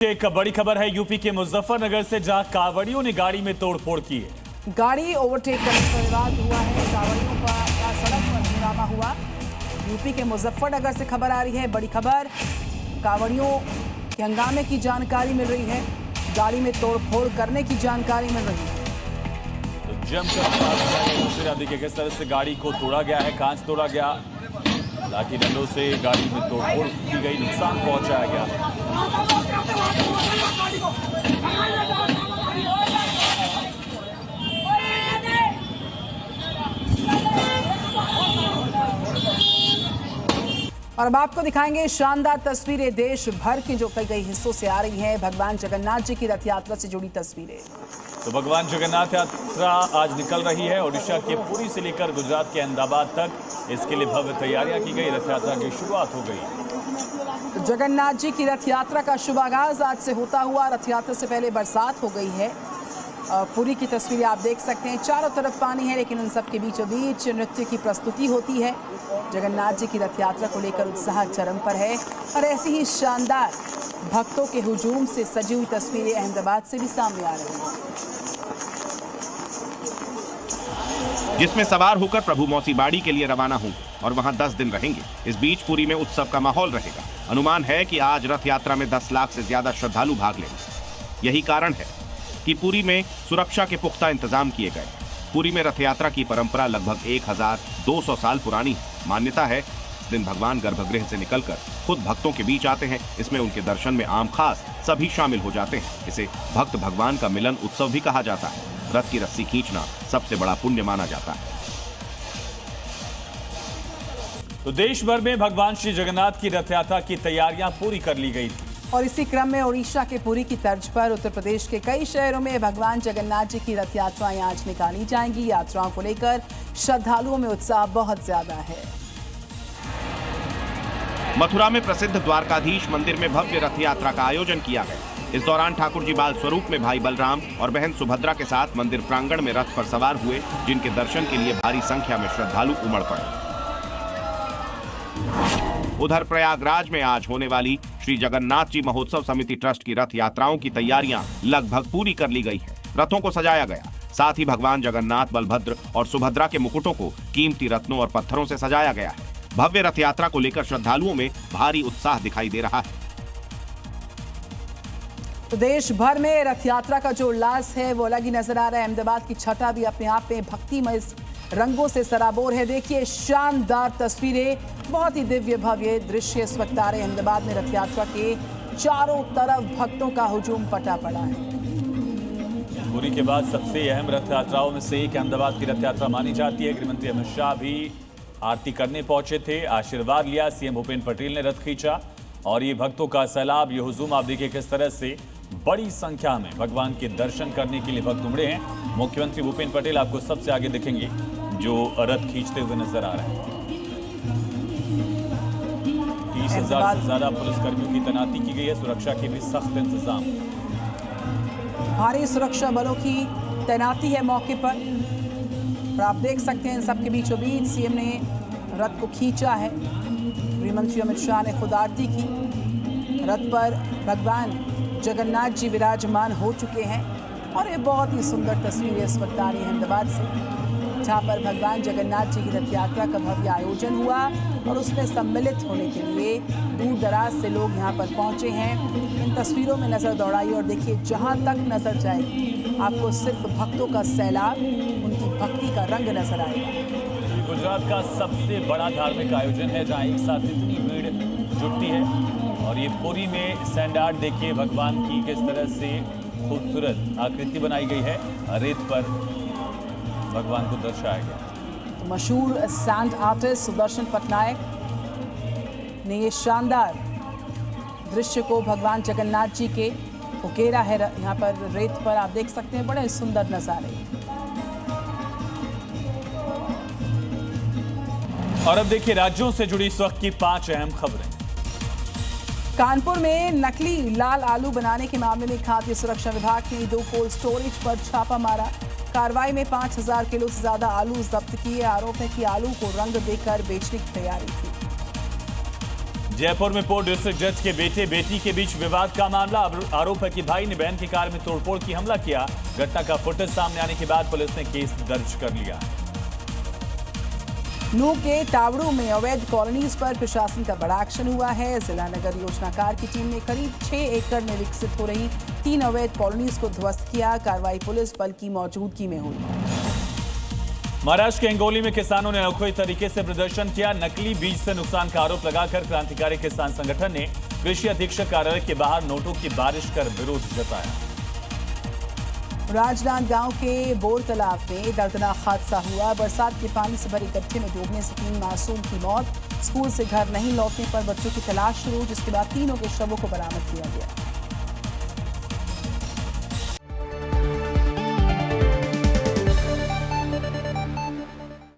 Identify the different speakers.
Speaker 1: एक बड़ी खबर है यूपी के मुजफ्फरनगर से, जहां कांवड़ियों ने गाड़ी में तोड़फोड़ की है।
Speaker 2: गाड़ी ओवरटेक करने का विवाद हुआ है। कांवड़ियों का सड़क पर हंगामा हुआ। यूपी के मुजफ्फरनगर से खबर आ रही है, बड़ी खबर। कांवड़ियों के हंगामे की जानकारी मिल रही है, गाड़ी में तोड़फोड़ करने की जानकारी मिल रही है।
Speaker 1: तो जमकर देखिए किस तरह से गाड़ी को तोड़ा गया है, कांच तोड़ा गया, लाठी डंडों से गाड़ी में तोड़फोड़ की गई, नुकसान पहुंचाया गया।
Speaker 2: और अब आपको दिखाएंगे शानदार तस्वीरें देश भर की जो कई हिस्सों से आ रही हैं। भगवान जगन्नाथ जी की रथ यात्रा से जुड़ी तस्वीरें।
Speaker 1: तो भगवान जगन्नाथ यात्रा आज निकल रही है ओडिशा के पुरी से लेकर गुजरात के अहमदाबाद तक। इसके लिए भव्य तैयारियां की गई, रथ यात्रा की शुरुआत हो गई।
Speaker 2: तो जगन्नाथ जी की रथ यात्रा का शुभ आगाज आज से होता हुआ। रथ यात्रा से पहले बरसात हो गई है। पुरी की तस्वीरें आप देख सकते हैं, चारों तरफ पानी है, लेकिन उन सब के बीचों बीच नृत्य की प्रस्तुति होती है। जगन्नाथ जी की रथ यात्रा को लेकर उत्साह चरम पर है। और ऐसी ही शानदार भक्तों के हुजूम से सजी हुई तस्वीरें अहमदाबाद से भी सामने आ रही हैं,
Speaker 3: जिसमें सवार होकर प्रभु मौसी बाड़ी के लिए रवाना होंगे और वहां 10 दिन रहेंगे। इस बीच पुरी में उत्सव का माहौल रहेगा। अनुमान है कि आज रथ यात्रा में 10 लाख से ज्यादा श्रद्धालु भाग लेंगे। यही कारण है कि पुरी में सुरक्षा के पुख्ता इंतजाम किए गए। पुरी में रथ यात्रा की परंपरा लगभग 1200 साल पुरानी है। मान्यता है इस दिन भगवान गर्भगृह से निकलकर खुद भक्तों के बीच आते हैं। इसमें उनके दर्शन में आम खास सभी शामिल हो जाते हैं। इसे भक्त भगवान का मिलन उत्सव भी कहा जाता है। रथ की रस्सी खींचना सबसे बड़ा पुण्य माना जाता है।
Speaker 1: तो देश भर में भगवान श्री जगन्नाथ की रथ यात्रा की तैयारियां पूरी कर ली गई थी।
Speaker 2: और इसी क्रम में ओडिशा के पुरी की तर्ज पर उत्तर प्रदेश के कई शहरों में भगवान जगन्नाथ जी की रथ यात्राएं आज निकाली जाएंगी। यात्राओं को लेकर श्रद्धालुओं में उत्साह बहुत ज्यादा है।
Speaker 3: मथुरा में प्रसिद्ध द्वारकाधीश मंदिर में भव्य रथ यात्रा का आयोजन किया गया। इस दौरान ठाकुर जी बाल स्वरूप में भाई बलराम और बहन सुभद्रा के साथ मंदिर प्रांगण में रथ पर सवार हुए, जिनके दर्शन के लिए भारी संख्या में श्रद्धालु उमड़ पड़े। उधर प्रयागराज में आज होने वाली श्री जगन्नाथ जी महोत्सव समिति ट्रस्ट की रथ यात्राओं की तैयारियां लगभग पूरी कर ली गई है। रथों को सजाया गया, साथ ही भगवान जगन्नाथ, बलभद्र और सुभद्रा के मुकुटों को कीमती रत्नों और पत्थरों से सजाया गया है। भव्य रथ यात्रा को लेकर श्रद्धालुओं में भारी उत्साह दिखाई दे रहा है।
Speaker 2: तो देश भर में रथ यात्रा का जो उल्लास है वो अलग ही नजर आ रहा है। अहमदाबाद की छटा भी अपने आप में भक्तिमय रंगों से सराबोर है। देखिए शानदार तस्वीरें, बहुत ही दिव्य भव्य दृश्य इस वक्त आ रहे हैं। अहमदाबाद में रथ यात्रा के चारों तरफ भक्तों का हुजूम पटा पड़ा है।
Speaker 1: पुरी के बाद सबसे अहम रथ यात्राओं में से एक अहमदाबाद की रथ यात्रा मानी जाती है। गृहमंत्री अमित शाह भी आरती करने पहुंचे थे, आशीर्वाद लिया। सीएम भूपेंद्र पटेल ने रथ खींचा और ये भक्तों का सैलाब, ये हुजूम आप देखिए किस तरह से बड़ी संख्या में भगवान के दर्शन करने के लिए भक्त उमड़े हैं। मुख्यमंत्री भूपेंद्र पटेल आपको सबसे आगे दिखेंगे, जो रथ खींचते हुए नजर आ रहे हैं। 30,000 से ज्यादा पुलिसकर्मियों की तैनाती की गई है। सुरक्षा के भी सख्त इंतजाम,
Speaker 2: भारी सुरक्षा बलों की तैनाती है मौके पर। और आप देख सकते हैं सबके बीचों बीच सीएम ने रथ को खींचा है। गृहमंत्री अमित शाह ने खुद आरती की। रथ पर भगवान जगन्नाथ जी विराजमान हो चुके हैं और ये बहुत ही सुंदर तस्वीरें इस वक्त आ रही है अहमदाबाद से, जहाँ पर भगवान जगन्नाथ जी की रथ यात्रा का भव्य आयोजन हुआ और उसमें सम्मिलित होने के लिए दूर दराज से लोग यहाँ पर पहुँचे हैं। इन तस्वीरों में नज़र दौड़ाइए और देखिए, जहाँ तक नज़र जाएगी आपको सिर्फ भक्तों का सैलाब, उनकी भक्ति का रंग नजर आएगा।
Speaker 1: गुजरात का सबसे बड़ा धार्मिक आयोजन है, जहाँ एक साथ इतनी भीड़ जुटती है। और ये पुरी में सैंड आर्ट देखिए, भगवान की किस तरह से खूबसूरत आकृति बनाई गई है। रेत पर भगवान को दर्शाया गया।
Speaker 2: तो मशहूर सैंड आर्टिस्ट सुदर्शन पटनायक ने ये शानदार दृश्य को भगवान जगन्नाथ जी के उकेरा है। यहाँ पर रेत पर आप देख सकते हैं, बड़े सुंदर नजारे।
Speaker 1: और अब देखिए राज्यों से जुड़ी इस वक्त की 5 अहम खबरें।
Speaker 2: कानपुर में नकली लाल आलू बनाने के मामले में खाद्य सुरक्षा विभाग ने 2 कोल्ड स्टोरेज पर छापा मारा। कार्रवाई में 5,000 किलो से ज्यादा आलू जब्त किए। आरोप है कि आलू को रंग देकर बेचने की तैयारी थी।
Speaker 1: जयपुर में पूर्व डिस्ट्रिक्ट जज के बेटे बेटी के बीच विवाद का मामला। आरोप है कि भाई ने बहन की कार में तोड़फोड़ की हमला किया। घटना का फुटेज सामने आने के बाद पुलिस ने केस दर्ज कर लिया।
Speaker 2: नूह के टावड़ों में अवैध कॉलोनीज पर प्रशासन का बड़ा एक्शन हुआ है। जिला नगर योजनाकार की टीम ने करीब 6 एकड़ में विकसित हो रही 3 अवैध कॉलोनीज को ध्वस्त किया। कार्रवाई पुलिस बल की मौजूदगी में हुई।
Speaker 1: महाराष्ट्र के हिंगोली में किसानों ने अनोखे तरीके से प्रदर्शन किया। नकली बीज से नुकसान का आरोप लगाकर क्रांतिकारी किसान संगठन ने कृषि अधीक्षक कार्यालय के बाहर नोटों की बारिश कर विरोध जताया।
Speaker 2: राजनांदगांव के बोर तालाब में दर्दनाक हादसा हुआ। बरसात के पानी से भरे गड्ढे में डूबने से 3 मासूम की मौत। स्कूल से घर नहीं लौटने पर बच्चों की तलाश शुरू, जिसके बाद तीनों के शवों को बरामद किया गया।